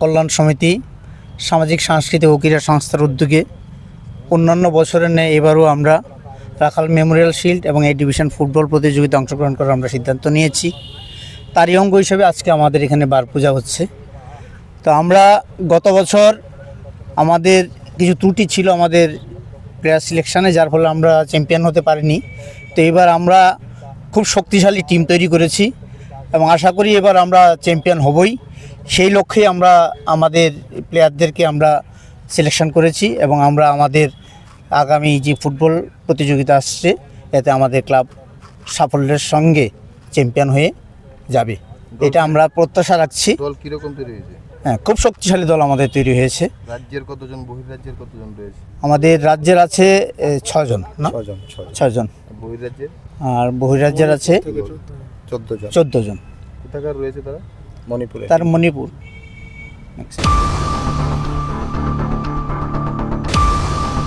কল্যাণ সমিতি সামাজিক সাংস্কৃতিক ও ক্রীড়া সংস্থার উদ্যোগে অন্যান্য বছরের ন্যায় এবারও আমরা রাখাল মেমোরিয়াল শিল্ড এবং এই ডিভিশন ফুটবল প্রতিযোগিতায় অংশগ্রহণ করার আমরা সিদ্ধান্ত নিয়েছি। তারই অঙ্গ হিসেবে আজকে আমাদের এখানে বার পূজা হচ্ছে। তো আমরা গত বছর আমাদের কিছু ত্রুটি ছিল আমাদের প্লেয়ার সিলেকশানে, যার ফলে আমরা চ্যাম্পিয়ন হতে পারিনি। তো এবার আমরা খুব শক্তিশালী টিম তৈরি করেছি এবং আশা করি এবার আমরা চ্যাম্পিয়ন হবই। সেই লক্ষ্যে আমরা আমাদের প্লেয়ারদেরকে আমরা সিলেকশন করেছি এবং আমরা আমাদের আগামী যে ফুটবল প্রতিযোগিতা আসছে এতে আমাদের ক্লাব সাফল্যের সঙ্গে চ্যাম্পিয়ন হয়ে যাবে, এটা আমরা প্রত্যাশা রাখছি। দল কিরকম তৈরি হয়েছে? হ্যাঁ, খুব শক্তিশালী দল আমাদের তৈরি হয়েছে। রাজ্যের কতজন, বহির্রাজ্যের কতজন রয়েছে? আমাদের রাজ্যের আছে 6 জন, না 6 জন, বহির্রাজ্যের? আর বহির্রাজ্যের আছে 14 জন। কোথাকার রয়েছে তারা? মণিপুরে। তার মণিপুর।